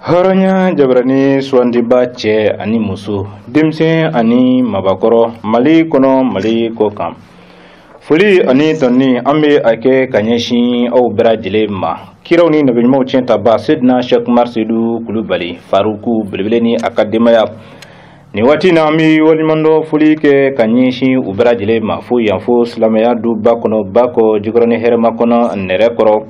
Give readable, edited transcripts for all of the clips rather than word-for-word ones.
Horonya jabrani swandi bache ani musu dimse ani mabakoro mali kono mali kokam fuli ani tonni ambe ake kanyeshi au brajile ma kirawni nabimo chenta ba sidna Sheikh Marsidu Kulubali Faruku bilbileni akademaya ni wati na mi walimondo fuli ke kanyeshi ubrajile ma fu yanfo slamaya du bakono bako jigroni herma kono nerekoro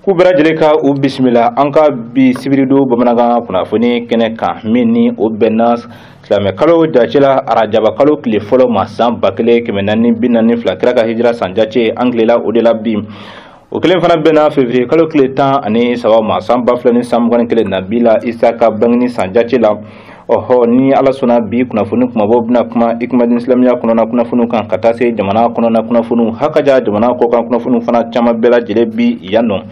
kubra jeleka u bismillah anka bi sibirido bamanaga kunafoni keneka mini o benas klame kalo dachela arajaba kalo kli folo masam bakle kemenani binani flakra ka hijra sanjache anglela odela bi o kelen fana bena février kalo kli tan ani sawa masam baflani samgwan kele nabila isaka bangni sanjache la oho ni ala sona bi kunafoni kuma bobna kuma ikmadin islamia kunona kunafonu kan katase jamana kunona kunafonu hakaja jamana ko kan kunafonu fana chama bela jelebi yano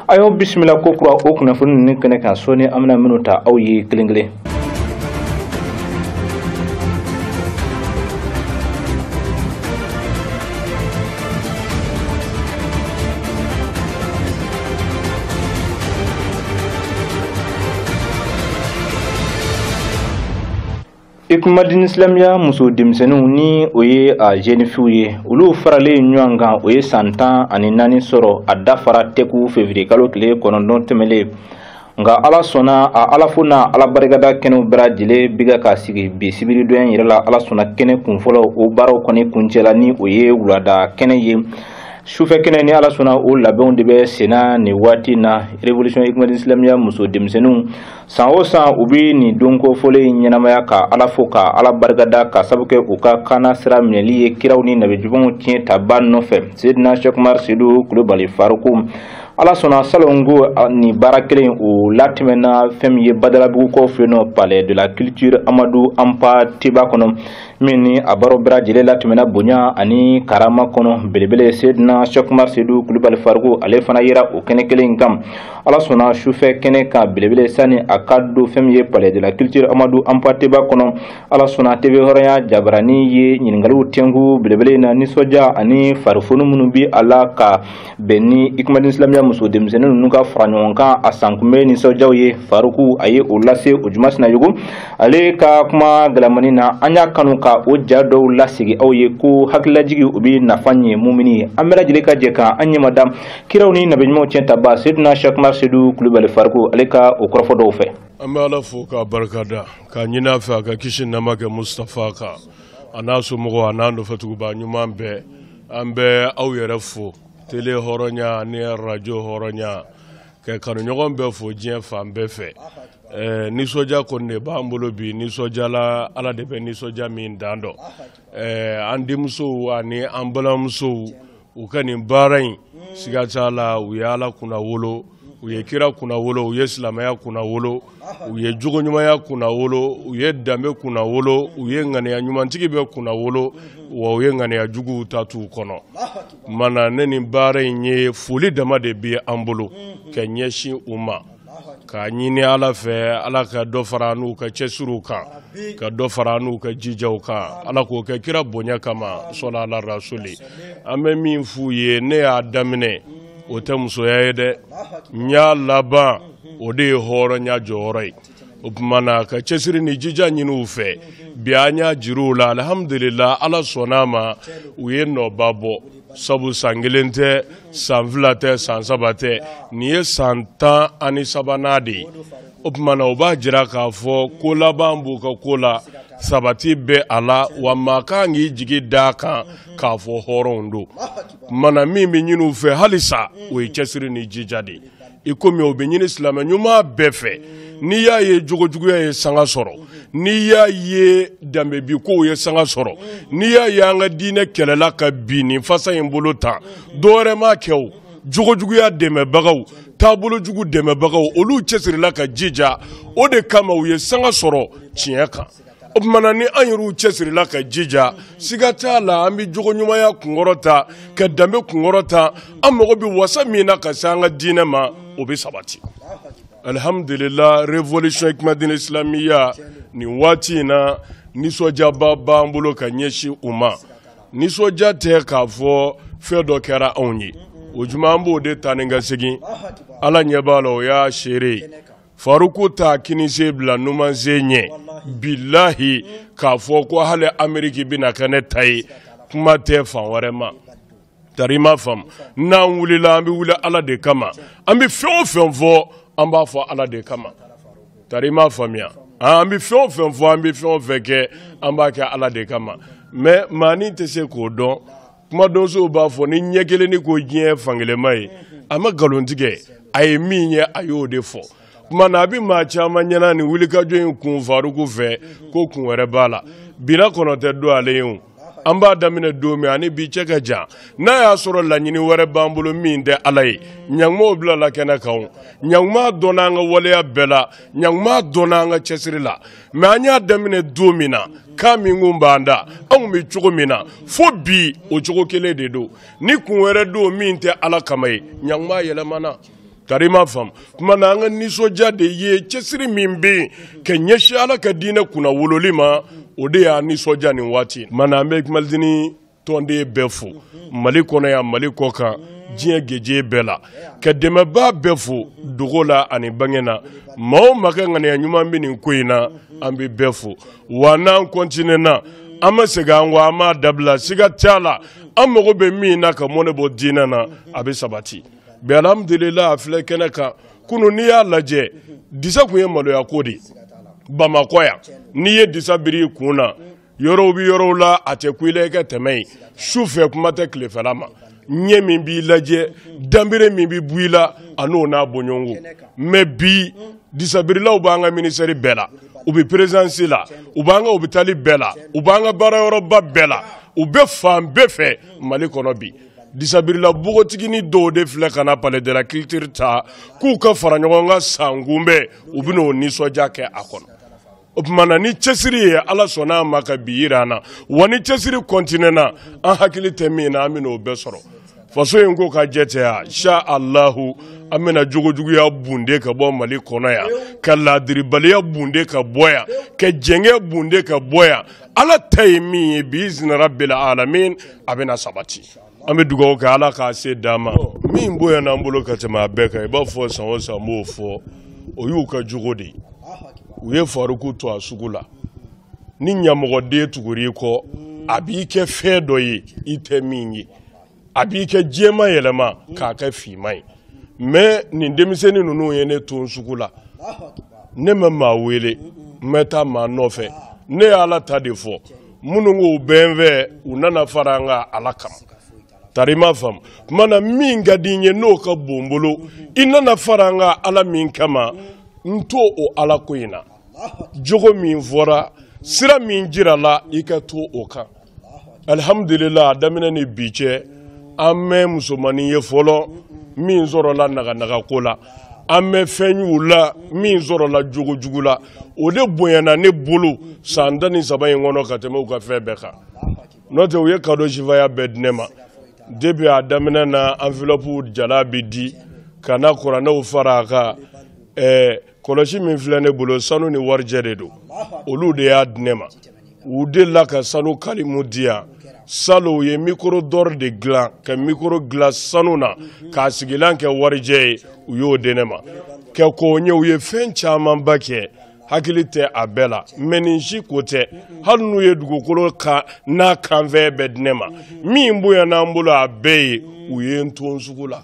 ayo bismillah ko kura o kunafonu ni kene kan soni amna minuta aw yi klingle Ikumadin islamia muso dimsenu ni oye a jenifiye ulu farale nyanga oye santa ani nani soro adafara teku février kalo kile konondo temele nga ala sona a ala funa ala barigada kenu bradile biga ka sigi bi sibiri doyen yirala ala sona kene kunfolo o baro koni kunjela ni oye wulada kene ye Shufe kene ni ala sona o labon de be sena ni wati na revolution Ikumadin islamia muso dimsenu san o san ubi ni donko fole ɲɛnamaya ka ala fo ka ala barikada ka sabu kɛ u ka kana sira minɛli ye kiraw ni nabijugɔnw tiɲɛ ta ba nɔfɛ Seydina Sheikh Marsidu Kulubali Faruku ala sɔnna salongo ni baara kelen o latɛmɛna fɛn min ye Badalabugu kɔ fɛ nɔ palais de la culture Amadu Ampa Tiba kɔnɔ min ni a baro bɛɛ lajɛlen latɛmɛna bonya ani karama kɔnɔ belebele Seydina Sheikh Marsidu Kulubali Faruku ale fana yera o kɛnɛ kelen kan ala sɔnna sufɛ kɛnɛ kan belebele sani a ka don fɛn min ye palais de la culture Amadu Ampa Tiba kɔnɔ ala sɔnna TV hɔrɔnya jabarani ye ɲininkaliw tɛnku belebele na nisɔndiya ani farifoni minnu bi a la ka bɛn ni Ikumadin islamia muso denmisɛnnin ninnu ka fara ɲɔgɔn kan a sankunbɛ nisɔndiyaw ye Faruku a ye o lase o juma sinajugu ale ka kuma galamani na an y'a kanu ka o ja dɔw lasigi aw ye ko hakililajigi u bi nafa ɲɛ mumini an bɛɛ lajɛlen ka jɛ ka an ɲɛmada kiraw ni nabiɲumanw tiɲɛ ta ba Seydina Sheikh Marsidu Kulubali Faruku ale ka o kɔrɔfɔ dɔw fɛ an bɛ ala fo k'a barikada ka ɲin'a fɛ a ka kisi nama kɛ Mustafa kan a n'a somɔgɔw a n'a nɔfɛtuguba ɲuman bɛɛ an bɛ aw yɛrɛ fo télé hɔrɔnya ani radio hɔrɔnya ka kanuɲɔgɔn bɛɛ fo diɲɛ fan bɛɛ fɛ nisɔndiya kɔni de b'an bolo bi nisɔndiyala ala de bɛ nisɔndiya min dan dɔ an denmusow ani an balimamusow u ka nin baara in siga t'a la u ye ala kunna wolo u ye kira kunna wolo u ye silamɛya kunna wolo u ye jogoɲumanya kunna wolo u ye danbe kunna wolo u ye ŋaniya ɲumantigi bɛ kunna wolo wa u ye ŋaniya juguw ta t'u kɔnɔ mana ne nin baara in ye foli dama de bi an bolo ka ɲɛsin u ma ka ɲini ala fɛ ala ka dɔ fara n'u ka cɛsiriw kan ka dɔ fara n'u ka jijaw kan ala k'o kɛ kira bonya kama sɔla ala rasuli an bɛ min f'u ye ne y'a daminɛ o tɛ musoya ye dɛ n y'a laban o de ye hɔrɔnya jɔyɔrɔ ye o tuma na ka cɛsiri ni jija ɲini u fɛ bi an y'a jir'u la alhamdulillah ala sɔnna a ma u ye nɔba bɔ sabu san kelen tɛ san fila tɛ san saba tɛ nin ye san 13 de ye o tuma na o b'a jira k'a fɔ ko laban b'u ka ko la sabati bɛ a la wa maa kan k'i jigi d'a kan k'a fɔ hɔrɔnw don mana min bɛ ɲini u fɛ halisa o ye cɛsiri ni jija de i komi o bɛ ɲini silamɛ ɲuman bɛɛ fɛ n'i y'a ye jogojuguya ye sanga sɔrɔ n'i y'a ye danbebikow ye sanga sɔrɔ n'i y'a ye an ka diinɛ kɛlɛla ka bin nin fasa in bolo tan dɔwɛrɛ m'a kɛ o jogojuguya dɛmɛbagaw taabolojugu dɛmɛbagaw olu cɛsirila ka jija o de kama u ye sanga sɔrɔ tiɲɛ kan o tumana ni an yɛrɛw cɛsirila ka jija siga t'a la an bɛ jogoɲumanya kunkɔrɔta ka danbe kunkɔrɔta an mago bɛ wasa min na ka se an ka diinɛ ma o bɛ sabati alhamdulillah révolution Ikumadin islamia nin waati in na nisɔndiyaba b'an bolo ka ɲɛsin u ma nisɔndiya tɛ k'a fɔ fɛn dɔ kɛra anw ye o juma an b'o de ta ni ka segin ala ɲɛ b'a la o y'a seere Faruku ta kinise bila numanze ɲɛ billahi k'a fɔ ko hali Ameriki bɛna kɛ ne ta ye kuma tɛ fan wɛrɛ ma. Tarima fam n'an wulila an bɛ wuli Ala de kama an bɛ fɛn o fɛn fɔ an b'a fɔ Ala de kama. Tarima faamuya an bɛ fɛn o fɛn fɔ an bɛ fɛn o fɛn kɛ an b'a kɛ Ala de kama. Mais maani tɛ se k'o dɔn kuma donsow b'a fɔ ni ɲɛ kelen ni ko diɲɛ fankelen ye a ma nkalon tigɛ a ye min ye a y'o de fɔ. Kuma na a bɛ maa caman ɲɛna ni wulikajɔ in kun Faruku fɛ ko kun wɛrɛ b'a la bina kɔnɔ tɛ don ale ye o. An b'a daminɛ don min ani bi cɛ ka jan n'a y'a sɔrɔ laɲini wɛrɛ b'an bolo min tɛ Ala ye ɲaŋumaw bila la kɛnɛ kan ɲaŋuma dɔnna an ka waleya bɛɛ la ɲaŋuma dɔnna an ka cɛsiri la mais an y'a daminɛ don min na kan min kun b'an da anw bɛ cogo min na fo bi o cogo kelen de don ni kun wɛrɛ don min tɛ Ala kama ye ɲaŋuma yɛlɛmana. Tarima fam kuma na an ka nisɔndiya de ye cɛsiri min bɛ yen ka ɲɛsin Ala ka diinɛ kunna wololi ma o de y'a nisɔndiya nin waati. Mana an bɛ Malitini tɔnden bɛɛ fo Mali kɔnɔ yan Mali kɔ kan diɲɛ gɛjɛ bɛɛ la ka dɛmɛbaa bɛɛ fo dogo la ani bange na maa o maa ka ŋaniya ɲuman bɛ nin ko in na an bɛ bɛɛ fo wa n'an kɔntinena an ma segin an kɔ an m'a dabila siga t'a la an mago bɛ min na ka mɔnɛ bɔ diinɛ na a bɛ sabati. Bɛ alhamdulillah a filɛ kɛnɛ kan kunun n'i y'a lajɛ disa kun ye maloya ko de Bamakɔ yan n'i ye disa biri i kun na yɔrɔw bɛ yɔrɔw la a tɛ ku i la i ka tɛmɛ yen su fɛ kuma tɛ tilefɛla ma ɲɛ min b'i lajɛ danbere min bɛ bu i la a n'o n'a bɔɲɔgɔnko mais bi disabirilaw b'an ka ministère bɛɛ la u bɛ présidence la u b'an ka hôpital bɛɛ la u b'an ka baarayɔrɔba bɛɛ la u bɛ fan bɛɛ fɛ Mali kɔnɔ bi. Disabirila bogotigini dɔw de filɛ ka na palais de la culture ta k'u ka fara ɲɔgɔn kan san kunbɛn u bɛ n'o nisɔndiya kɛ a kɔnɔ. O tuma na ni cɛsiri ye Ala sɔnna a ma ka bi yira an na wa ni cɛsiri kɔntinena an hakili tɛ min na an bɛ n'o bɛɛ sɔrɔ. Faso in ko ka jɛ tɛ ya insha Allahu an bɛna jogojuguya bunde ka bɔ Mali kɔnɔ yan ka laadiribaliya bunde ka bɔ yan ka jɛngɛ bunde ka bɔ yan Ala ta ye min ye biizni rabbil alamin a bɛna sabati. An bɛ dugawu kɛ Ala k'a se d'an ma min bonyana an bolo ka tɛmɛ a bɛɛ kan i b'a fɔ san o san n b'o fɔ o y'u ka jogo de ye u ye Faruku to a sugu la ni ɲamɔgɔden tugura i kɔ a b'i kɛ fɛn dɔ ye i tɛ min ye a b'i kɛ jɛma yɛlɛma k'a kɛ finman ye mais nin denmisɛnnin ninnu ye ne to sugu la ne ma maa wele n bɛ taa maa nɔfɛ ne ye Ala ta de fɔ minnu k'u bɛ n fɛ u nana fara an ka Ala kama. Tarima fam kuma na min ka di n ye n'o ka bon n bolo i nana fara an ka Ala min kama n to o Ala ko in na jogo min fɔra sira min jirala i ka to o kan. Alhamdulillah daminɛ ni bi cɛ an bɛ musomanin ye fɔlɔ min sɔrɔla naganagako la an bɛ fɛn y'u la min sɔrɔla jogo jugu la o de bonyana ne bolo san 13 in kɔnɔ ka tɛmɛ u ka fɛn bɛɛ kan n'o tɛ u ye cadeau jifaya bɛɛ di ne ma depuis a daminɛ na enveloppe jala bɛ di ka na kuranɛw fara a kan kɔlɔsi min filɛ ne bolo sanu ni warijɛ de don olu de y'a di ne ma u delila ka sanu kalimu di yan salon u ye micro d'or de dilan ka micro dilan sanu na k'a sigilan kɛ warijɛ ye u y'o di ne ma kɛ k'o ɲɛ u ye fɛn camanba kɛ hakili tɛ a bɛɛ la mais nin si ko tɛ hali n'u ye dugukolo ka n'a kanfɛn bɛɛ di ne ma min bonyana an bolo a bɛɛ ye u ye n to sugu la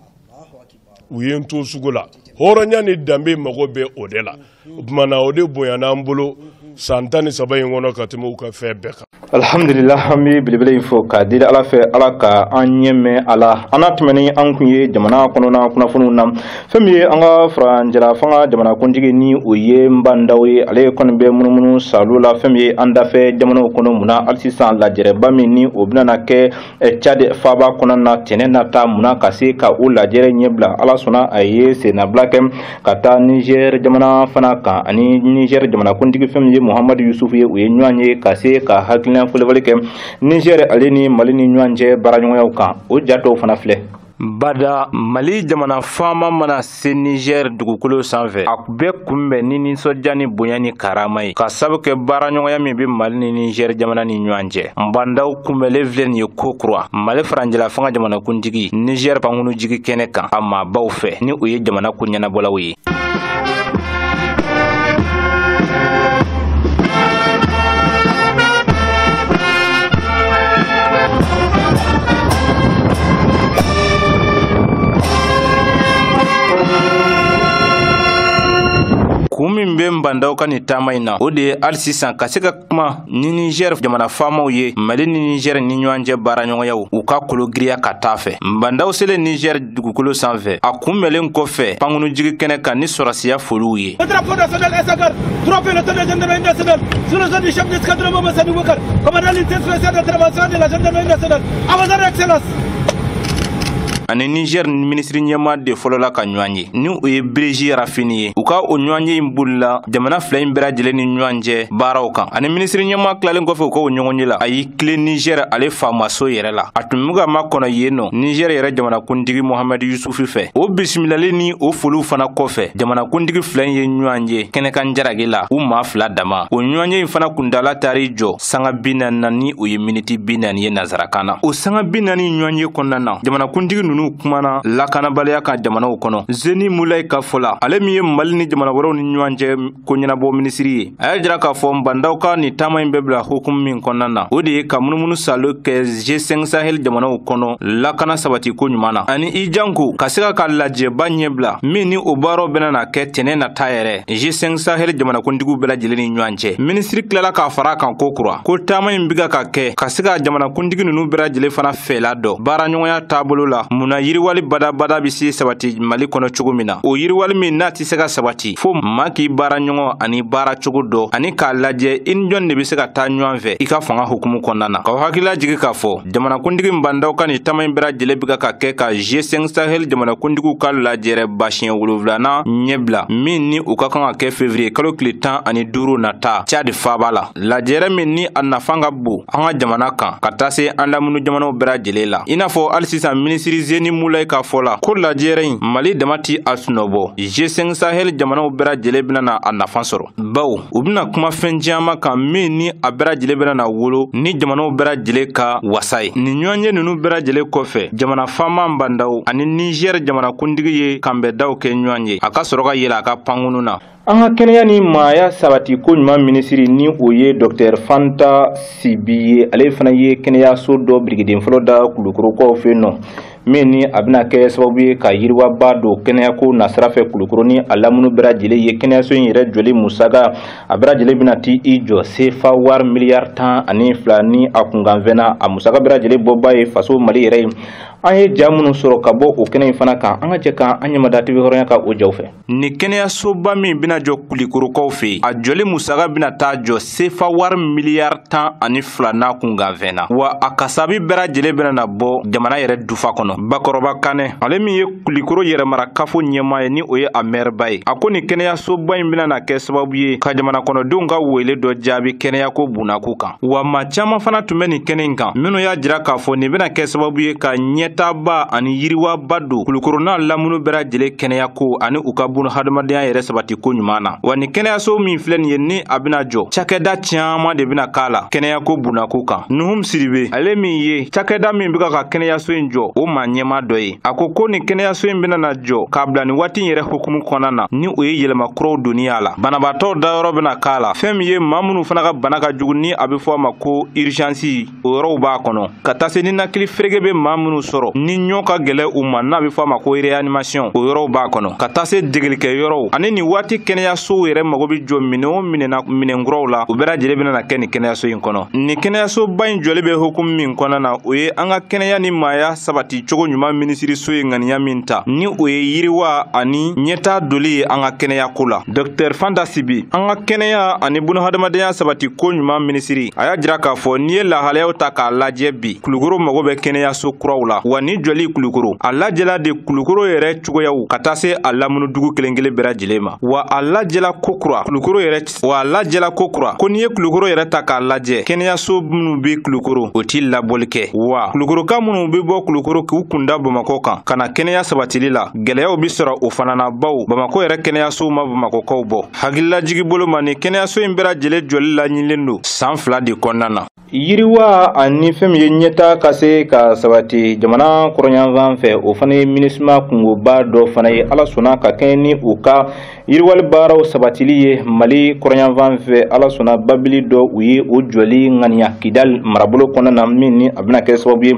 u ye n to sugu la hɔrɔnya ni danbe mago bɛ o de la o tuma na o de bonyana an bolo san 13 in kɔnɔ ka tɛmɛ u ka fɛn bɛɛ kan. Alhamdulillah an bɛ belebele in fɔ k'a di Ala fɛ Ala ka an ɲɛ mɛn a la an n'a tɛmɛni an kun ye jamana kɔnɔna kunnafoniw na fɛn min ye an ka faranjara fanga jamanakuntigi ni o ye Nbandaw ye ale kɔni bɛ munumunu salo la fɛn min ye an dafɛ jamanaw kɔnɔ munna hali sisan lajɛrɛba min ni o bɛna kɛ Tchad faaba kɔnɔna na tɛnɛ nata munna ka se ka o lajɛrɛ ɲɛbila Ala sɔnna a ye sennabila kɛ ka taa Niger jamana fana kan ani Niger jamanakuntigi fɛn min ye Muhamadu Yusufu ye o ye ɲɔgɔn ye ka se ka hakilina fɔlifɔli kɛ Niger ale ni Mali ni ɲɔgɔn cɛ baaraɲɔgɔnyaw kan o jatɔw fana filɛ. Bada Mali jamana faama mana se Niger dugukolo sanfɛ a bɛɛ kunbɛn ni nisɔndiya ni bonya ni karama ye ka sabu kɛ baaraɲɔgɔnya min bɛ Mali ni Niger jamana ni ɲɔgɔn cɛ. Nbandaw kunbɛnlen filɛ nin ye ko kura Mali faranjala fanga jamanakuntigi Niger pankunu jigi kɛnɛ kan a maabaw fɛ ni o ye jamana ko ɲɛnabɔlaw ye. kun min bɛ bandaw ka ni taama in na o de ye hali sisan ka se ka kuma ni Niger jamana faamaw ye Mali ni Niger ni ɲɔgɔn cɛ baaraɲɔgɔnyaw u ka kologiriya ka taa fɛ. Bandaw selen Niger dugukolo sanfɛ a kunbɛlen kɔfɛ pankunujigi kɛnɛ kan ni sɔrɔsiya foliw ye. Ani Niger ministre ɲɛma de fɔlɔ la ka ɲɔgɔn ye ni o ye Biriji Rafini ye u ka o ɲɔgɔn ye in bolila jamana fila in bɛɛ lajɛlen ni ɲɔgɔn cɛ baaraw kan ani ministre ɲɛma tilalen kɔfɛ u ka o ɲɔgɔn ye la a y'i tilen Niger ale faamaso yɛrɛ la a tun bɛ ka makɔnɔ yen nɔ Niger yɛrɛ jamanakuntigi Mohamed Yusufu fɛ o bisimilali ni o foliw fana kɔfɛ jamanakuntigi fila in ye ɲɔgɔn ye kɛnɛkan jaragi la u maa fila dama o ɲɔgɔn ye in fana kuntala taar'i jɔ sanga 40 ni o ye miniti 40 ye nazarakan na o sanga 40 ɲɔgɔn ye kɔnɔna na jamanakuntigi nu kumana lakanabaliya ka jamanaw kɔnɔ Zeni Mulai ka fɔla ale min ye Mali ni jamana wɛrɛw ni ɲɔgɔn cɛ ko ɲɛnabɔ minisiri ye a y'a jira k'a fɔ bandaw ka ni taama in bɛ bila hukumu min kɔnɔna na o de ye ka munumunu salo kɛ G5 Sahel jamanaw kɔnɔ lakana sabati ko ɲuman na ani i janko ka se ka lajɛba ɲɛbila min ni o baaraw bɛna na kɛ tɛnɛ na ta yɛrɛ G5 Sahel jamanakuntigiw bɛɛ lajɛlen ni ɲɔgɔn cɛ minisiri tilala k'a fara kan ko kura ko taama in bɛ ka kɛ ka se ka jamanakuntigi ninnu bɛɛ lajɛlen fana fɛla dɔ baaraɲɔgɔnya taabolo la na yiriwali badabada bi se sabati Mali kɔnɔ cogo min na o yiriwali min n'a tɛ se ka sabati fo maa k'i baara ɲɔgɔn ani baara cogo dɔ ani k'a lajɛ i ni jɔn de bɛ se ka taa ɲɔgɔn fɛ i ka fanga hukumu kɔnɔna na k'aw hakilila jigi k'a fɔ jamanakuntigi bandaw ka ni taama in bɛɛ lajɛlen bɛ ka kɛ ka G5 Sahel jamanakuntigiw ka lajɛrɛ basiyɛn 7nan ɲɛbila min ni u ka kan ka kɛ février kalo tile 15 nata Tchad faaba la lajɛrɛ min ni a nafa ka bon an ka jamana kan ka taa se an lamunu jamanaw bɛɛ lajɛlen la i n'a fɔ hali sisan minisiri Zeni Mulai ka fɔla ko lajɛrɛ in Mali dama ti a sunɔbɔ G5 Sahel jamanaw bɛɛ lajɛlen bɛna na a nafa sɔrɔ bawo u bɛna kuma fɛn caman kan min ni a bɛɛ lajɛlen bɛna na wolo ni jamanaw bɛɛ lajɛlen ka wasa ye ni ɲɔgɔn ye ninnu bɛɛ lajɛlen kɔfɛ jamana faama bandaw ani Niger jamanakuntigi ye kanbɛdaw kɛ ɲɔgɔn ye a ka sɔrɔ ka yɛlɛ a ka pankunu na. An ka kɛnɛya ni maaya sabati ko ɲuman minisiri ni o ye Dr Fanta Sibi ye ale fana ye kɛnɛyaso dɔ birigiden fɔlɔ da Kulukorokaw fɛ nɔ min ni a bɛna kɛ sababu ye ka yiriwaba don kɛnɛyako nasira fɛ Kulukoro ni a lamunu bɛɛ lajɛlen ye kɛnɛyaso in yɛrɛ jɔli musaka a bɛɛ lajɛlen bɛna ti i jɔ CFA wari miliyari 12 ni a kunkanfɛnna a musaka bɛɛ lajɛlen bɔba ye faso Mali yɛrɛ ye an ye ja minnu sɔrɔ ka bɔ o kɛnɛ in fana kan an ka jɛ kan an ɲɛmada TV hɔrɔnya ka o jaw fɛ ni kɛnɛyasoba min bɛna jɔ Kulukorokaw fɛ a jɔli musaka bɛna taa jɔ CFA wari miliyari 12 n'a kunkanfɛnna wa a kasabi bɛɛ lajɛlen bɛna na bɔ jamana yɛrɛ dufa kɔnɔ Bakɔrɔba Kanɛ ale min ye Kulukoro yɛrɛmara kafo ɲɛmaa ye ni o ye a maire ba ye a ko ni kɛnɛyasoba in bɛna na kɛ sababu ye ka jamana kɔnɔdenw ka wele dɔ jaabi kɛnɛyako bunako kan wa maa caman fana tun bɛ nin kɛnɛ in kan minnu y'a jira k'a fɔ nin bɛna kɛ sababu ye ka ɲɛtaaba ani yiriwaba don Kulukoro n'a lamunu bɛɛ lajɛlen kɛnɛyako ani u ka bun hadamadenya yɛrɛ sabati ko ɲuman na wa ni kɛnɛyaso min filɛ nin ye ni a bɛna jɔ cakɛda caman de bɛna k'a la kɛnɛyako bunako kan Nuhum Sidibe ale min ye cakɛda min bɛ ka kɛnɛyaso in jɔ o maa ɲɛma dɔ ye a ko ni kɛnɛyaso in bɛna na jɔ k'a bila ni waati in yɛrɛ hukumu kɔnɔna na ni o ye yɛlɛma kuraw donni a la banabaatɔw dayɔrɔ bɛna k'a la fɛn min ye maa minnu fana ka bana ka jugu ni a bɛ fɔ a ma ko urgence o yɔrɔw b'a kɔnɔ ka taa se ni nakili ferege bɛ maa minnu sɔrɔ ni ɲɔ ka gɛlɛ u ma n'a bɛ fɔ a ma ko réanimation o yɔrɔw b'a kɔnɔ ka taa se degelikɛ yɔrɔw ani ni waati kɛnɛyasow yɛrɛ mago bɛ jɔ minɛn o minɛnkuraw la u bɛɛ lajɛlen bɛna na kɛ ni kɛnɛyaso in kɔnɔ ni kɛnɛyasoba in jɔli bɛ hukumu min kɔnɔna na o ye an ka kɛnɛya ni maaya sabati cogo ɲuman minisiriso ye ŋaniya min ta ni o ye yiriwa ani ɲɛta doli ye an ka kɛnɛyako la Dr Fanta Sibi an ka kɛnɛya ani bunahadamadenya sabati ko ɲuman minisiri a y'a jira k'a fɔ n'i ye lahalayaw ta k'a lajɛ bi Kulukoro mago bɛ kɛnɛyaso kuraw la wa ni jɔli Kulukoro a lajɛla de Kulukoro yɛrɛ cogoyaw ka taa se a lamunu dugu kelen kelen bɛɛ lajɛlen ma wa a lajɛla ko kura Kulukoro yɛrɛ ko n'i ye Kulukoro yɛrɛ ta k'a lajɛ kɛnɛyaso minnu bɛ Kulukoro o t'i labɔli kɛ wa Kulukoroka minnu bɛ bɔ Kulukoro k'u kunda Bamakɔ kan ka na kɛnɛya sabatili la gɛlɛyaw bi sɔrɔ o fana na baw Bamakɔ yɛrɛ kɛnɛyasow ma Bamakɔkaw bɔ hakililajigi bolo ma ni kɛnɛyaso in bɛɛ lajɛlen jɔli la ɲinilen don san 2 de kɔnɔna na yiriwa ani fɛn ye ɲɛta ka se ka sabati jamana kɔrɔɲanfan fɛ o fana ye minisma kungoba dɔ fana ye ala sɔnna ka kɛ ni u ka yiriwali baaraw sabatili ye mali kɔrɔɲanfan fɛ ala sɔnna babili dɔ u ye o jɔli ŋaniya kidal marabolo kɔnɔna na min ni a bɛna kɛ sababu ye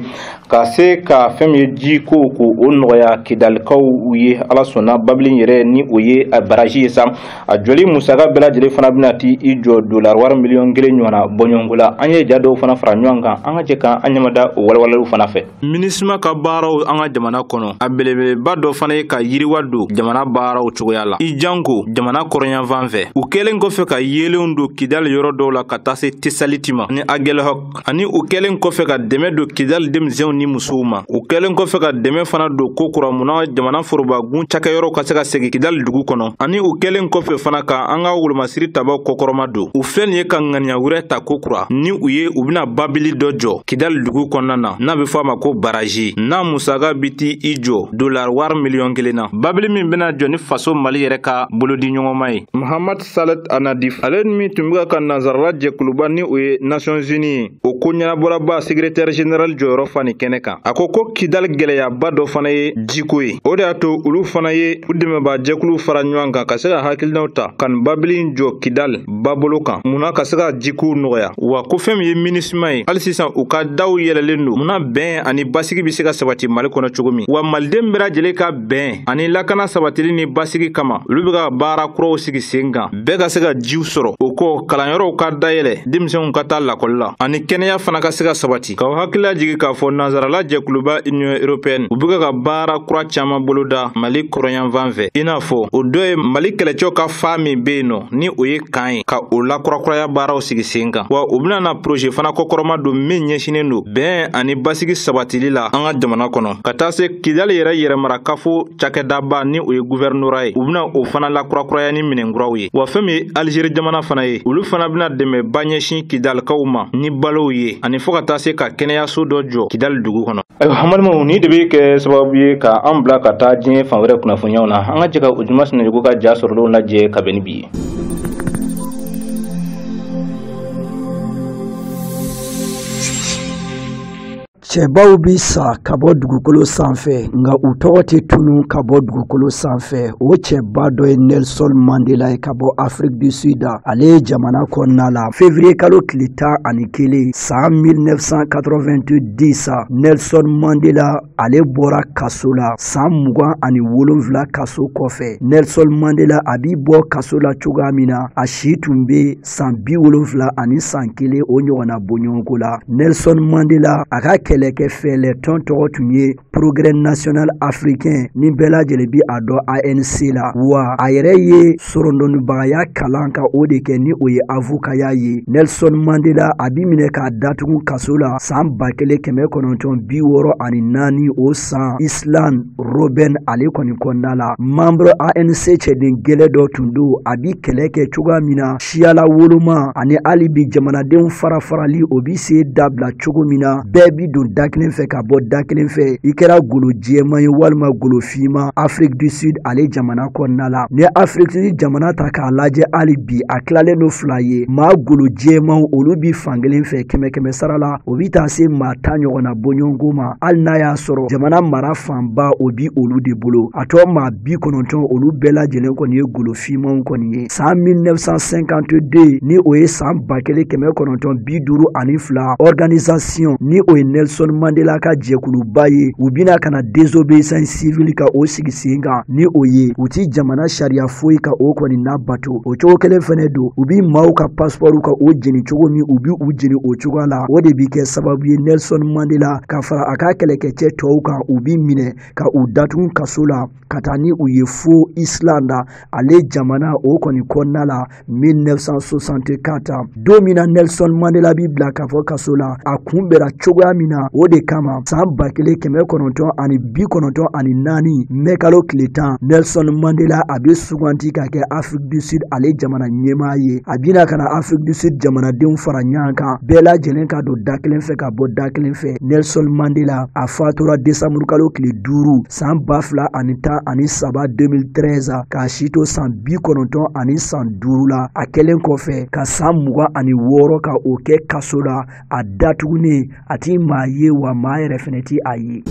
ka se ka fɛn ye ji ko o nɔgɔya kidalikaw u ye ala sɔnna babili yɛrɛ ni o ye a baraji ye sa a jɔli musaka bɛɛ lajɛlen fana bɛna ti i jɔ $1 miliyɔn 1 ɲɔgɔnna bɔɲɔgɔnko la an ye dɔw fana fara ɲɔgɔn kan an ka jɛ kan an ɲɛmada o walewalew fana fɛ minisma ka baaraw an ka jamana kɔnɔ a belebeleba dɔ fana ye ka yiriwa don jamana baaraw cogoya la i janko jamana kɔrɔɲanfan fɛ u kɛlen kɔfɛ ka yelenw don kidali yɔrɔ dɔw la ka taa se tesaliti ma ni agɛlɛhɔk ani u kɛlen kɔfɛ ka dɛmɛ don kidali denmisɛnw ni musow ma u kɛlen kɔfɛ ka dɛmɛ fana don ko kura munna jamana forobagun cakɛyɔrɔ ka se ka segin kidali dugu kɔnɔ ani u kɛlen kɔfɛ fana ka an ka wolomasiri tabaw kɔkɔrɔma don u filɛ nin ye ka ŋaniya wɛrɛ ta ko kura ni u ye u bɛna babili dɔ jɔ kidali dugu kɔnɔna na n'a bɛ fɔ a ma ko baraji n'a musaka bi ti i jɔ $1 miliyɔn 1 na babili min bɛna jɔ ni faso mali yɛrɛ ka bolodi ɲɔgɔnma ye muhammad salet anadif ale min tun bɛ ka nazarala jɛkuluba ni o ye nations unis o ko ɲɛnabɔlaba secrétaire général jɔyɔrɔ fa ni kɛnɛ kan a ko kidali gɛlɛyaba dɔ fana ye jiko ye o de y'a to olu fana ye u dɛmɛba jɛkulu fara ɲɔgɔn kan ka se ka hakilinaw ta ka nin babili jɔ kidali babolo kan munna ka se ka jiko nɔgɔya wa ko fɛn min ye minisma ye hali sisan u ka daw yɛlɛlen don munna bɛn ani basigi bɛ se ka sabati mali kɔnɔ cogo min wa maliden bɛɛ lajɛlen ka bɛn ani lakana sabatili ni basigi kama olu bɛ ka baara kuraw sigi sen kan bɛɛ ka se ka jiw sɔrɔ o kɔ kalanyɔrɔw ka dayɛlɛ denmisɛnw ka taa lakɔli la ani kɛnɛya fana ka se ka sabati k'aw hakilila jigi k'a fɔ nazarala jɛkuluba union européenne u bɛ ka baara kura caman boloda mali kɔrɔɲanfan fɛ i n'a fɔ o dɔ ye mali kɛlɛcɛw ka fa min bɛ yen nɔ ni o ye kan ye ka o lakurakuraya baaraw sigi sen kan wa u bɛna na projet fana kɔkɔrɔma don min ɲɛsinen don bɛn ani basigi sabatili la an ka jamana kɔnɔ ka taa se kidali yɛrɛ yɛrɛmarakafo cakɛdaba ni o ye guvɛrnora ye u bɛna o fana lakurakuraya ni minɛnkuraw ye wa fɛn min ye alizeri jamana fana ye olu fana bɛna dɛmɛba ɲɛsin kidalikaw ma ni balow ye ani fɔ ka taa se ka kɛnɛyaso dɔ jɔ kidali dugu kɔnɔ hamalimaw ni de bɛ kɛ sababu ye ka an bila ka taa diɲɛ fan wɛrɛ kunnafoniyaw na an ka jɛ ka o juma sinajugu ka ja sɔrɔlenw lajɛ ka bɛn ni bi ye cɛbaw bi sa ka bɔ dugukolo sanfɛ nka u tɔgɔ tɛ tunun ka bɔ dugukolo sanfɛ o cɛba dɔ ye Nelson Mandela ye ka bɔ Afrique du Sud ale ye jamana kɔnɔna la février kalo tile 11 san 1990 Nelson Mandela ale bɔra kaso la san 27 kaso kɔfɛ Nelson Mandela a bi bɔ kaso la cogoya min na a si tun bɛ san 70 ani san 1 o ɲɔgɔnna bɔɲɔgɔnko la Nelson Mandela a ka kɛlɛkɛ fɛlɛtɔn tɔgɔ tun ye Progrès National Africain ni bɛɛ lajɛlen bi a dɔn ANC la wa a yɛrɛ ye sorondɔnnibagaya kalan ka o de kɛ ni o ye avukaya ye Nelson Mandela a bi minɛ k'a datugu kaso la san 1964 o san Island Robben ale kɔni kɔnɔna la membre ANC cɛden gɛlɛ dɔ tun don a bi kɛlɛ kɛ cogoya min na siyala woloma ani hali bi jamanadenw farafarali o bi se dabila cogo min na bɛɛ bi don da kelen fɛ ka bɔ da kelen fɛ i kɛra golo jɛman ye walima golo finma Afrique du Sud ale jamana kɔnɔna la ni Afrique du Sud jamana ta k'a lajɛ hali bi a tilalen don fila ye maa golo jɛman olu bi fankelen fɛ 100 sara la o bi taa se maa 10 ɲɔgɔnna bɔɲɔgɔnko ma hali n'a y'a sɔrɔ jamana mara fanba o bi olu de bolo a tɔ maa 90 olu bɛɛ lajɛlen kɔni ye golo finmanw kɔni ye san 1952 ni o ye san 1952 organisation ni o ye Nelson Mandela ka jɛkuluba ye u bina kana désobéissance civile ka o sigi sen kan ni o ye u ti jamana sariya foyi ka o kɔni nabato o cogo kelen fɛnɛ don u bi maaw ka passeport ka o jeni cogo min u bi u jeni o cogo la o de bi kɛ sababu ye Nelson Mandela ka fara a ka kɛlɛkɛcɛ tɔw kan u bi minɛ ka u datugu kaso la ka taa ni u ye fo Island ale jamana o kɔni kɔnɔna la 1964 don min na Nelson Mandela bi bila ka fɔ kaso la a kunbɛra cogoya min na na o de kama san 1994 mai kalo tile 10 Nelson Mandela a bɛ suganti ka kɛ Afrique du Sud ale jamana ɲɛmaa ye a bɛna ka na Afrique du Sud jamanadenw fara ɲɔgɔn kan bɛɛ lajɛlen ka don da kelen fɛ ka bɔ da kelen fɛ. Nelson Mandela a fatura décembre kalo tile 5 san 2013 2013 k'a si to san 95 la a kɛlen kɔfɛ ka san 26 ka o kɛ kaso la a datugunen a ti maa ye wa maa yɛrɛ fɛnɛ ti a ye.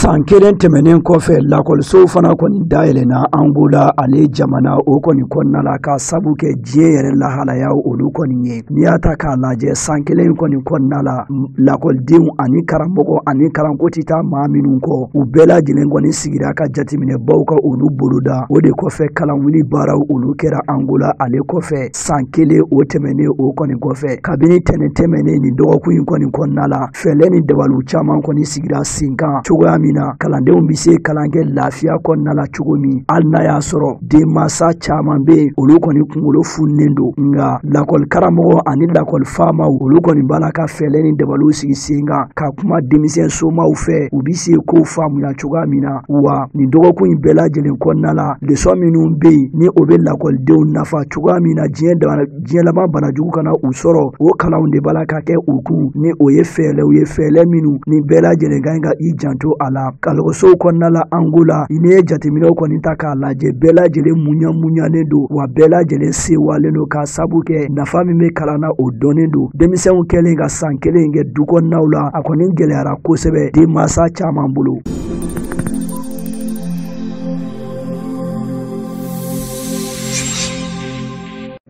San kelen tɛmɛnen kɔfɛ lakɔlisow fana kɔni dayɛlɛna Angola ale jamana o kɔni kɔnɔna la ka sabu kɛ diɲɛ yɛrɛ lahalaya olu kɔni ye. N'i y'a ta k'a lajɛ san kelen kɔni kɔnɔna la lakɔlidenw ani karamɔgɔ ani kalanko ti taa maa minnu kɔ u bɛɛ lajɛlen kɔni sigira ka jateminɛbaw ka olu boloda o de kɔfɛ kalanwuli baaraw olu kɛra Angola ale kɔfɛ san kelen o tɛmɛnen o kɔni kɔfɛ kabini tɛnɛn tɛmɛnen ni dɔgɔkun in kɔni kɔnɔna la fɛlɛ ni dabaliw caman kɔni sigira sen kan cogoya min na kalandenw bɛ se kalan kɛ lafiya kɔnɔna la cogo min hali n'a y'a sɔrɔ denmansa caman bɛ yen olu kɔni kunkolo fununen don nka lakɔli karamɔgɔ ani lakɔli faamaw olu kɔni b'a la ka fɛlɛ ni dabaliw sigi sen kan ka kuma denmisɛn somaw fɛ u bɛ se kow faamuya cogoya min na wa nin dɔgɔkun in bɛɛ lajɛlen kɔnɔna la leçon minnu bɛ yen ni o bɛ lakɔlidenw nafa cogoya min na diɲɛ laban banajugu kana u sɔrɔ o kalanw de b'a la ka kɛ u kun ni o ye fɛɛrɛ minnu ni bɛɛ lajɛlen kan ka i janto a la. Kalɔgɔsow kɔnɔna la Angola ni ye jateminɛw kɔni ta k'a lajɛ bɛɛ lajɛlen munyanen don wa bɛɛ lajɛlen sewalen don k'a sabu kɛ nafa min bɛ kalan na o dɔnnen don denmisɛnw kɛlen ka san kelen kɛ du kɔnɔnaw la a kɔni gɛlɛyara kosɛbɛ denmansa caman bolo.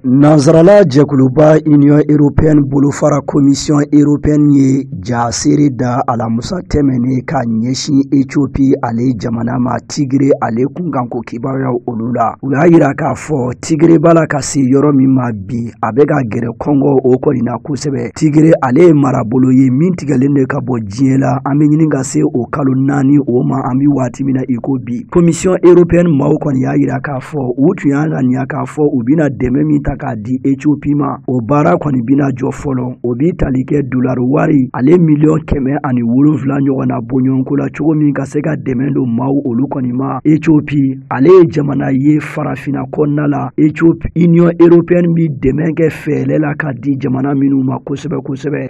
Nansarala jɛkuluba Union Européenne bolofara Commission Européenne ye jasiri da alamusa tɛmɛnen ka ɲɛsin Ethiopie ale jamana ma Tigre ale kunkanko kibaruyaw olu la. U y'a yira k'a fɔ Tigre b'a la ka se yɔrɔ min ma bi a bɛ ka gɛrɛ Kɔngɔ o kɔni na kosɛbɛ. Tigre ale ye marabolo ye min tigɛlen de ka bɔ diɲɛ la an bɛ ɲini ka se o kalo 4 o ma an bɛ waati min na i ko bi. Commission Européenne maaw kɔni y'a yira k'a fɔ u tun y'a ŋaniya k'a fɔ u bɛna dɛmɛ min ta k'a di Ethiopie ma o baara kɔni bina jɔ fɔlɔ o bi tali kɛ dollar wari ale miliyɔn 107 ɲɔgɔn na bɔɲɔgɔnko la cogo min ka se ka dɛmɛ don maaw olu kɔni ma. Ethiopie ale ye jamana ye farafina kɔnɔna la Ethiopie Union Européenne bi dɛmɛ kɛ fɛɛrɛ la ka di jamana minnu ma kosɛbɛ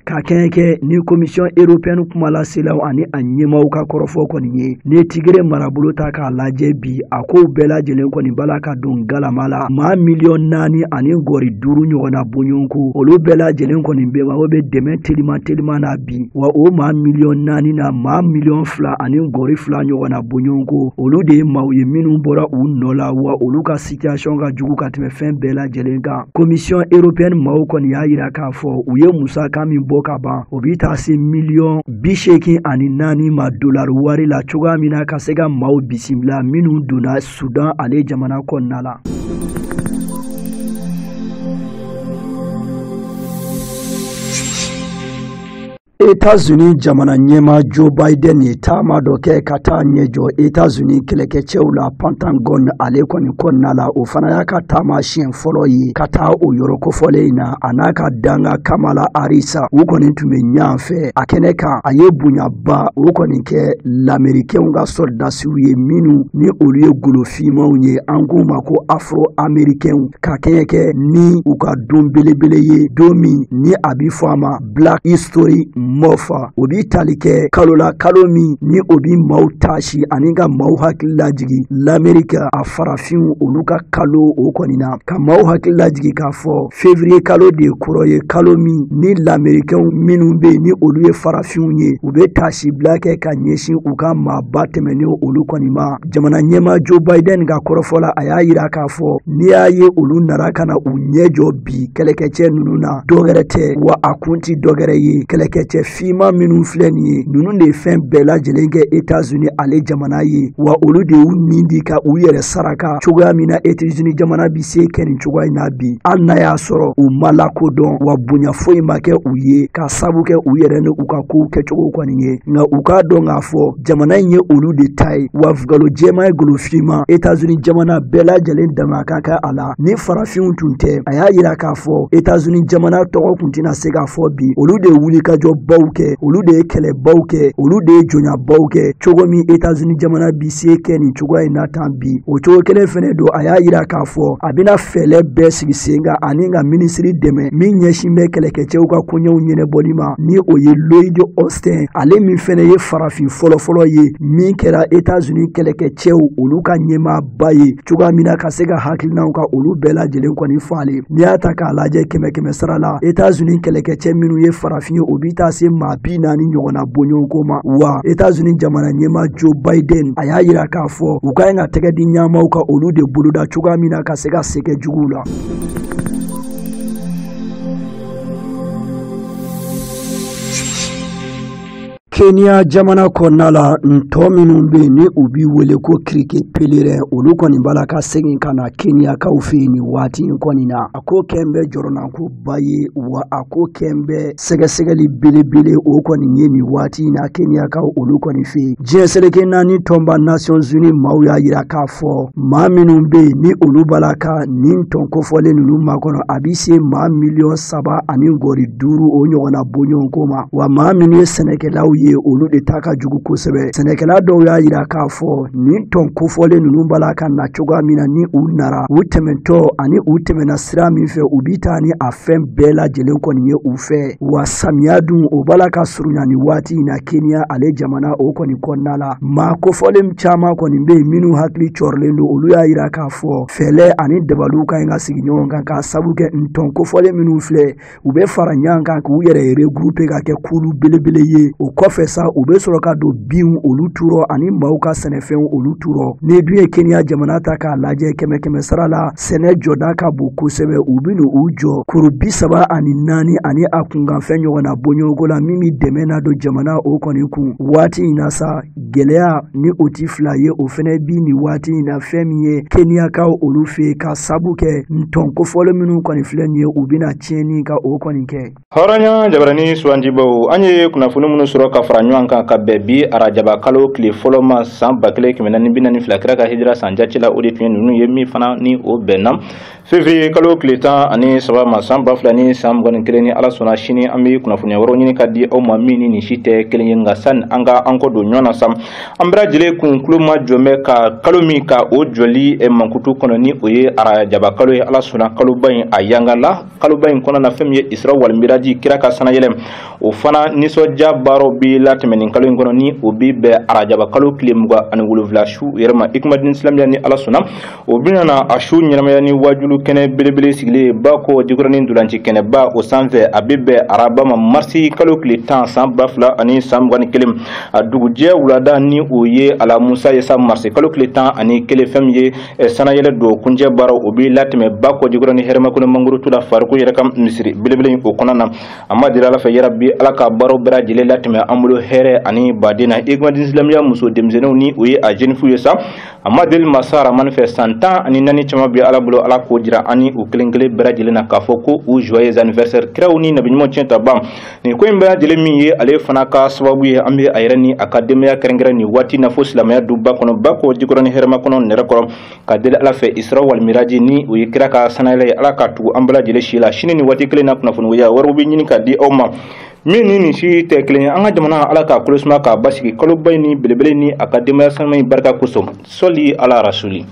ka kɛ ni Commission Européenne kumalaselaw ani a ɲɛmaaw ka kɔrɔfɔ kɔni ye ni Tigre marabolo ta k'a lajɛ bi a ko bɛɛ lajɛlen kɔni bala ka don galama la maa miliyɔn 4 ani gɔri 5 ɲɔgɔn na bɔɲɔgɔnko olu bɛɛ lajɛlen kɔni bɛ wa o bɛ dɛmɛ telima na bi wa o maa miliyɔn 4 na maa miliyɔn 2 ani gɔri 2 ɲɔgɔn na bɔɲɔgɔnko olu de ye maaw ye minnu bɔra u nɔ la wa olu ka situation ka jugu ka tɛmɛ fɛn bɛɛ lajɛlen kan. Commission Européenne maaw kɔni y'a yira k'a fɔ u ye musaka min bɔ ka ban o bi taa se miliyɔn 84 ma dollar wari la cogoya min na ka se ka maaw bisimila minnu donna Sudan ale jamana kɔnɔna la. États-Unis jamana ɲɛma Joe Biden ye taama dɔ kɛ ka taa ɲɛjɔ États-Unis kɛlɛkɛcɛw la Pentagon ale kɔni kɔnɔna la o fana y'a ka taama siɲɛ fɔlɔ ye ka taa o yɔrɔ kofɔlen in na a n'a ka danga Kamala Harris u kɔni tun bɛ ɲɔgɔn fɛ a kɛnɛ kan a ye bonyaba o kɔni kɛ lamɛrikɛnw ka soldasiw ye minnu ni olu ye golofimaw ye an k'u ma ko Afro-Américains ka kɛɲɛ ni u ka don belebele ye don min ni a bi fɔ a ma Black History Mofa o bi tali kɛ kalo min ni o bi maaw taasi ani ka maaw hakili lajigi l'Amérique a farafinw olu ka kalo o kɔni na ka maaw hakili lajigi k'a fɔ février kalo de kɔrɔ ye kalo min ni l'Américains minnu bɛ ni olu ye farafinw ye u bɛ taasi bila kɛ ka ɲɛsin u ka maaba tɛmɛnen olu kɔni ma. Jamana ɲɛma Joe Biden ka kɔrɔfɔla a y'a yira k'a fɔ n'i y'a ye olu nara ka na u ɲɛ jɔ bi kɛlɛkɛcɛ ninnu na dɔwɛrɛ tɛ wa a kun ti dɔwɛrɛ ye kɛlɛkɛcɛ kɛlɛkɛcɛ fiman minnu filɛ nin ye ninnu de fɛn bɛɛ lajɛlen kɛ États-Unis ale jamana ye wa olu de y'u nin di ka u yɛrɛ saraka cogoya min na États-Unis jamana bi se kɛ nin cogoya in na bi hali n'a y'a sɔrɔ u ma lakodɔn wa bonya foyi ma kɛ u ye ka sabu kɛ u yɛrɛ ni u ka kow kɛcogo kɔni ye nka u k'a dɔn k'a fɔ jamana in ye olu de ta ye wa galo jɛma ye golo fiman États-Unis jamana bɛɛ lajɛlen dama ka kɛ a la ni farafinw tun tɛ a y'a yira k'a fɔ États-Unis jamana tɔgɔ kun tɛna se k'a fɔ bi olu de ye wulikajɔ baw kɛ olu de ye kɛlɛbaw kɛ olu de ye jonyabaw kɛ cogo min États-Unis jamana bi se kɛ nin cogoya in na tan bi o cogo kelen fɛnɛ don a y'a yira k'a fɔ a bɛna fɛlɛ bɛɛ sigi sen kan ani ka minisiri dɛmɛ min ɲɛsin bɛ kɛlɛkɛcɛw ka koɲɛw ɲɛnɛbɔli ma ni o ye Lloyd Austin ale min fɛnɛ ye farafin fɔlɔfɔlɔ ye min kɛra États-Unis kɛlɛkɛcɛw olu ka ɲɛmaaba ye cogoya min na ka se ka hakilinaw ka olu bɛɛ lajɛlen kɔni falen n'i y'a ta k'a lajɛ kɛmɛ sara la États-Unis kɛlɛkɛcɛ minnu ye farafin ye o bi taa se maa 40 ɲɔgɔnna bɔɲɔgɔnko ma wa États-Unis jamana ɲɛma Joe Biden a y'a yira k'a fɔ u ka ɲi ka tɛgɛ di ɲɛmaw ka olu de boloda cogoya min na ka se ka sɛgɛ juguw la. Kenya jamana kɔnɔna la ntɔ minnu bɛ ni u b'i wele ko cricket pelere olu kɔni b'a la ka segin ka na Kenyakaw fɛ yen nin waati in kɔni na a ko kɛn bɛ jɔrɔnankoba ye wa a ko kɛn bɛ sɛgɛsɛgɛli belebele o kɔni ye nin waati in na Kenyakaw olu kɔni fɛ yen diɲɛ seleke naani tɔnba Nations Unies maaw y'a yira k'a fɔ maa minnu bɛ yen ni olu b'a la ka nin tɔn kofɔlen ninnu makɔnɔ a bɛ se maa 3.5 o ɲɔgɔnna bɔɲɔgɔnko ma wa maa minnu ye sɛnɛkɛlaw ye olu de ta ka jugu kosɛbɛ sɛnɛkɛla dɔw y'a yira k'a fɔ nin tɔn kofɔlen ninnu b'a la ka na cogoya min na ni u nara u tɛmɛntɔ ani u tɛmɛna sira min fɛ u bi taa ni a fɛn bɛɛ lajɛlen kɔni ye u fɛ wa samiya dun o b'a la ka surunya ni waati in na Kenya ale jamana o kɔni kɔnɔna la maa kofɔlen caman kɔni bɛ yen minnu hakili cɔrilen don olu y'a yira k'a fɔ fɛlɛ ani dabaliw ka ɲi ka sigi ɲɔgɔn kan k'a sabu kɛ ntɔn kofɔlen minnu filɛ u bɛ fara ɲɔgɔn kan k'u yɛrɛ regrouper ka kɛ kulu belebele ye o kɔfɛ sa u bɛ sɔrɔ ka don binw olu turɔ ani maaw ka sɛnɛfɛnw olu turɔ ni dun ye Kenya jamana ta k'a lajɛ kɛmɛ sara la sɛnɛ jɔda ka bon kosɛbɛ u bɛ n'u jɔ kuru 34 ani a kunkanfɛn ɲɔgɔnna bɔɲɔgɔnko la min bɛ dɛmɛ na don jamana o kɔni kun waati in na sa gɛlɛya ni o ti fila ye o fɛnɛ bi nin waati in na fɛn min ye Kenyakaw olu fɛ ka sabu kɛ ntɔn kofɔlen minnu kɔni filɛ nin ye u bɛna tiɲɛni ka o kɔni kɛ hɔrɔnya jabarani suwanjibaw an ye kunnafoni minnu sɔrɔ ka fara ɲɔgɔn kan ka bɛn bi arajaba kalo tile fɔlɔ ma san 1442 kira ka hijira san jati la o de tun ye ninnu ye min fana ni o bɛnna février kalo tile 13 ma san 2000 san 21 ni ala sɔnna sini an bɛ kunnafoniya wɛrɛw ɲini ka di aw ma min ni nin si tɛ kelen ye nka sani an ka an kɔ don ɲɔgɔn na sa an bɛɛ lajɛlen kun tulo ma jɔ bɛ ka kalo min ka o jɔli mankutu kɔnɔ ni o ye arajaba kalo ye ala sɔnna kaloba in a yangala kaloba in kɔnɔ na fɛn min ye Isra wal Miraji kira ka sanayɛlɛ o fana nisɔndiya baaraw bi latɛmɛ nin kalo in kɔnɔ ni o bi bɛn arajaba kalo tile 27 su yɛrɛ ma ikumadini silamɛya ni ala sɔnna o bɛna na a su ɲɛnamaya ni wajulu kɛnɛ belebele sigilen ba ko jikɔrɔni dulanci kɛnɛba o sanfɛ a bɛ bɛn araba ma marisi kalo tile 10 san 2000 san 21 a dugujɛ wulada ni o ye ala musa ye sa marisi kalo tile 11 fɛn min ye sanayɛlɛ don kunjɛ baaraw o bi latɛmɛ ba ko jikɔrɔni hɛrɛmakɔnɔ mangoro tula fariko yɛrɛ ka misiri belebele o kɔnɔ na a ma dira ala fɛ yarabi ala ka baaraw bɛɛ lajɛlen latɛmɛ an bolo hɛrɛ ani baden na ikumadini silamɛya muso denmisɛnninw ni o ye a jeune fu ye sa a ma deli masa ramani fɛ san 14 caman bi ala bolo ala k'o jira ani u kelen kelen bɛɛ lajɛlen na k'a fɔ ko u joyeux anniversaire kiraw ni nabiɲuman tiɲɛ ta ban nin ko in bɛɛ lajɛlen min ye ale fana ka sababu ye an bɛ a yɛrɛ ni a ka denbaya kɛrɛnkɛrɛn nin waati na fo silamɛya duba kɔnɔ ba ko jikɔrɔni hɛrɛma kɔnɔ nɛrɛ kɔrɔ ka deli ala fɛ Isra wal Miraji ni o ye kira ka sanayɛlɛ ye ala ka tugu an bɛɛ lajɛlen si la sini ni waati kelen na kunnafoniya wɛrɛw bɛ ɲini ka di aw ma min ni nin si tɛ kelen ye an ka jamana ala ka kɔlɔsima ka basigi kaloba in ni belebele ni a ka denbaya sanuma in barika kosɔn sɔli ala rasuli